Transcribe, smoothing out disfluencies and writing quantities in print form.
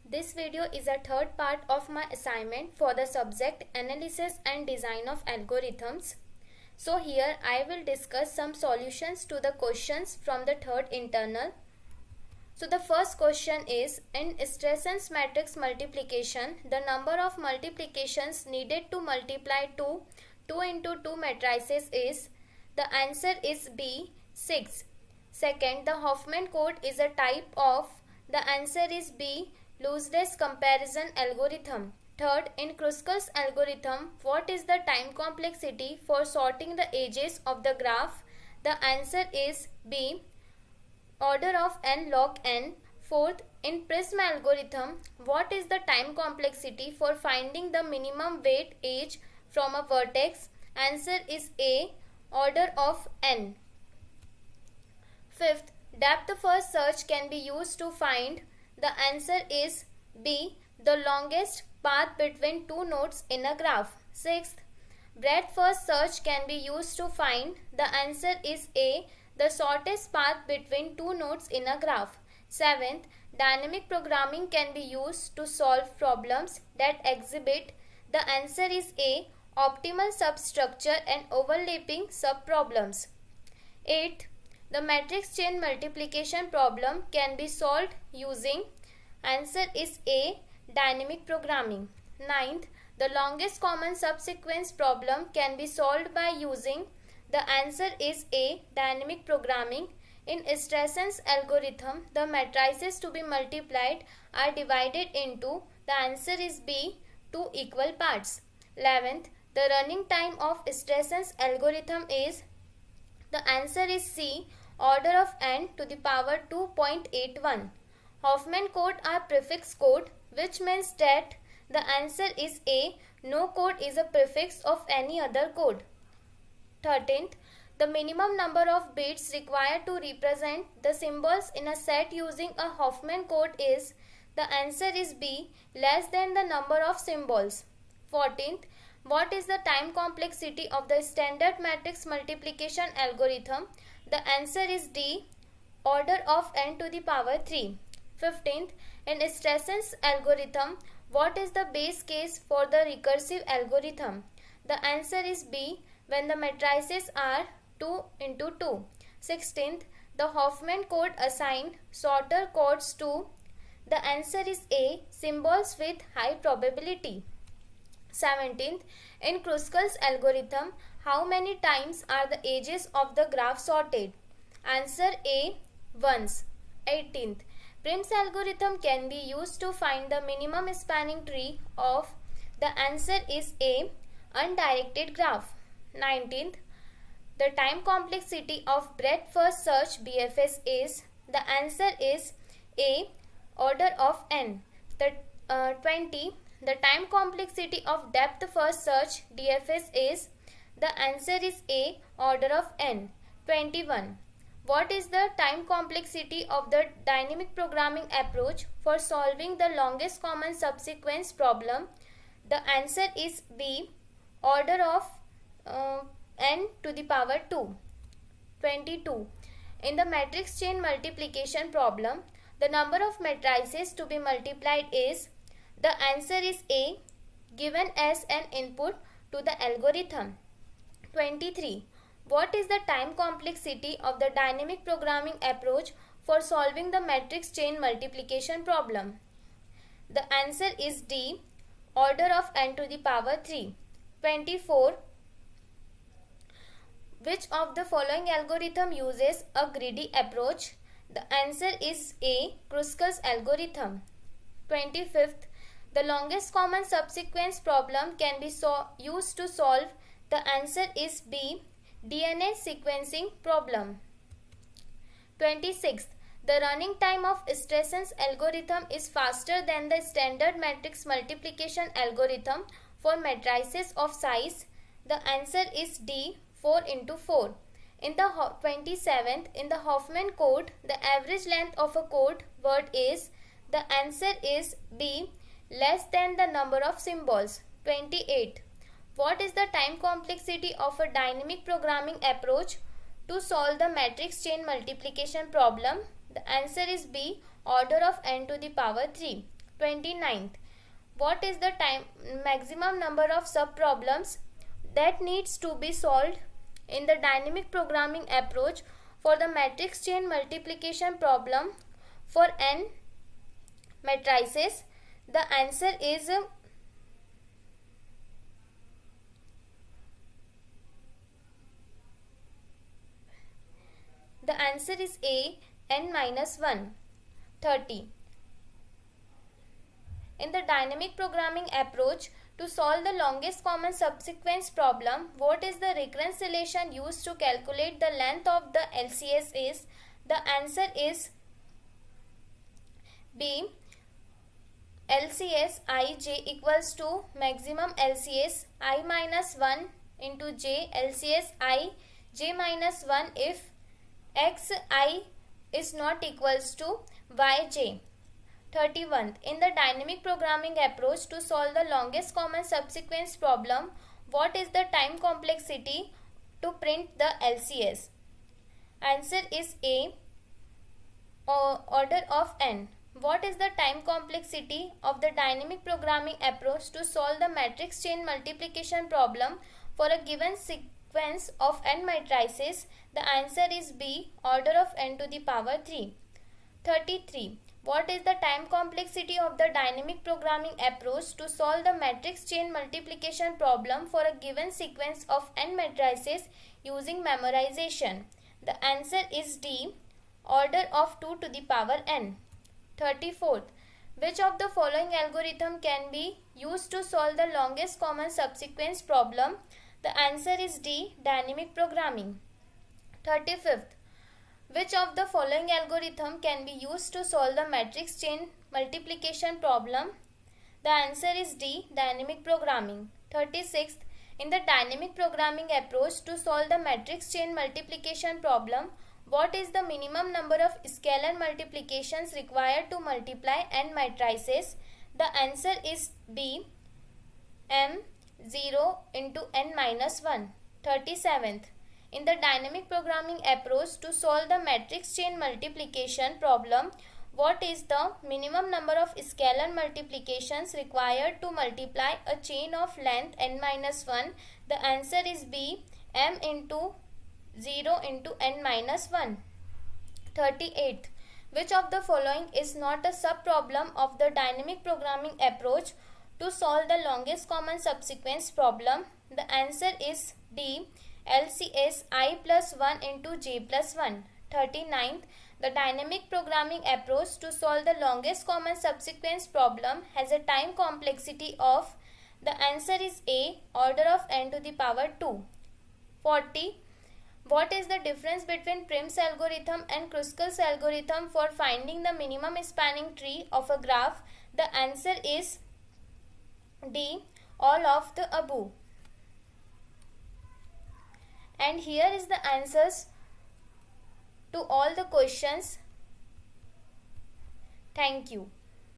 This video is a third part of my assignment for the subject Analysis and Design of Algorithms. So here I will discuss some solutions to the questions from the third internal. So the first question is, in Stresson's matrix multiplication, the number of multiplications needed to multiply 2 into 2 matrices is, the answer is B, 6. Second, the Huffman code is a type of, the answer is B, lossless comparison algorithm. Third, in Kruskal's algorithm, what is the time complexity for sorting the edges of the graph? The answer is B, order of n log n. Fourth, in Prism algorithm, what is the time complexity for finding the minimum weight edge from a vertex? Answer is A, order of n. Fifth, depth first search can be used to find. The answer is B, the longest path between two nodes in a graph. Sixth, breadth first search can be used to find. The answer is A, the shortest path between two nodes in a graph. Seventh, dynamic programming can be used to solve problems that exhibit. The answer is A, optimal substructure and overlapping subproblems. Eighth, the matrix chain multiplication problem can be solved using. Answer is A, dynamic programming. Ninth, the longest common subsequence problem can be solved by using. The answer is A, dynamic programming. In Stresson's algorithm, the matrices to be multiplied are divided into. The answer is B, 2 equal parts. 11th, the running time of Stresson's algorithm is. The answer is C, order of n to the power 2.81. Huffman code are prefix code, which means that the answer is A, no code is a prefix of any other code. 13th, the minimum number of bits required to represent the symbols in a set using a Huffman code is. The answer is B, less than the number of symbols. 14th, what is the time complexity of the standard matrix multiplication algorithm? The answer is D, order of n to the power 3. 15th, in Stresson's algorithm, what is the base case for the recursive algorithm? The answer is B, when the matrices are 2 into 2. 16th, the Huffman code assigned shorter codes to. The answer is A, symbols with high probability. 17th, in Kruskal's algorithm, how many times are the edges of the graph sorted? Answer A, once. 18th, Prim's algorithm can be used to find the minimum spanning tree of. The answer is A, undirected graph. 19th, the time complexity of breadth first search BFS is. The answer is A, order of n. 20, the time complexity of depth first search DFS is. The answer is A, order of n. 21, what is the time complexity of the dynamic programming approach for solving the longest common subsequence problem? The answer is B, order of n to the power 2. 22, in the matrix chain multiplication problem, the number of matrices to be multiplied is. The answer is A, given as an input to the algorithm. 23, what is the time complexity of the dynamic programming approach for solving the matrix chain multiplication problem? The answer is D, order of n to the power 3. 24, which of the following algorithm uses a greedy approach? The answer is A, Kruskal's algorithm. 25th, the longest common subsequence problem can be used to solve. The answer is B, DNA sequencing problem. 26th, the running time of Stresson's algorithm is faster than the standard matrix multiplication algorithm for matrices of size. The answer is D, 4 into 4. In the 27th, in the Huffman code, the average length of a code word is. The answer is B, less than the number of symbols. 28. What is the time complexity of a dynamic programming approach to solve the matrix chain multiplication problem? The answer is B, order of n to the power 3. 29th. What is the maximum number of sub-problems that needs to be solved in the dynamic programming approach for the matrix chain multiplication problem for n matrices? The answer is A, n minus 1. 30. In the dynamic programming approach, to solve the longest common subsequence problem, what is the recurrence relation used to calculate the length of the LCS is? The answer is B. LCS ij equals to maximum LCS I minus 1 into j LCS I j minus 1 if xi is not equals to yj. 31th. In the dynamic programming approach to solve the longest common subsequence problem, what is the time complexity to print the LCS? Answer is A, order of n. What is the time complexity of the dynamic programming approach to solve the matrix chain multiplication problem for a given sequence of n matrices? The answer is B, order of n to the power 3. 33. What is the time complexity of the dynamic programming approach to solve the matrix chain multiplication problem for a given sequence of n matrices using memorization? The answer is D, order of 2 to the power n. 34th. Which of the following algorithm can be used to solve the longest common subsequence problem? The answer is D, dynamic programming. 35th. Which of the following algorithm can be used to solve the matrix chain multiplication problem? The answer is D, dynamic programming. 36th. In the dynamic programming approach to solve the matrix chain multiplication problem, what is the minimum number of scalar multiplications required to multiply n matrices? The answer is B, m 0 into n minus 1. 37th. In the dynamic programming approach to solve the matrix chain multiplication problem, what is the minimum number of scalar multiplications required to multiply a chain of length n minus 1? The answer is B, m into 0 into n minus 1. 38th. Which of the following is not a subproblem of the dynamic programming approach to solve the longest common subsequence problem? The answer is D, LCS I plus 1 into j plus 1. 39th. The dynamic programming approach to solve the longest common subsequence problem has a time complexity of. The answer is A, order of n to the power 2. 40. What is the difference between Prim's algorithm and Kruskal's algorithm for finding the minimum spanning tree of a graph? The answer is D, all of the above. And here is the answers to all the questions. Thank you.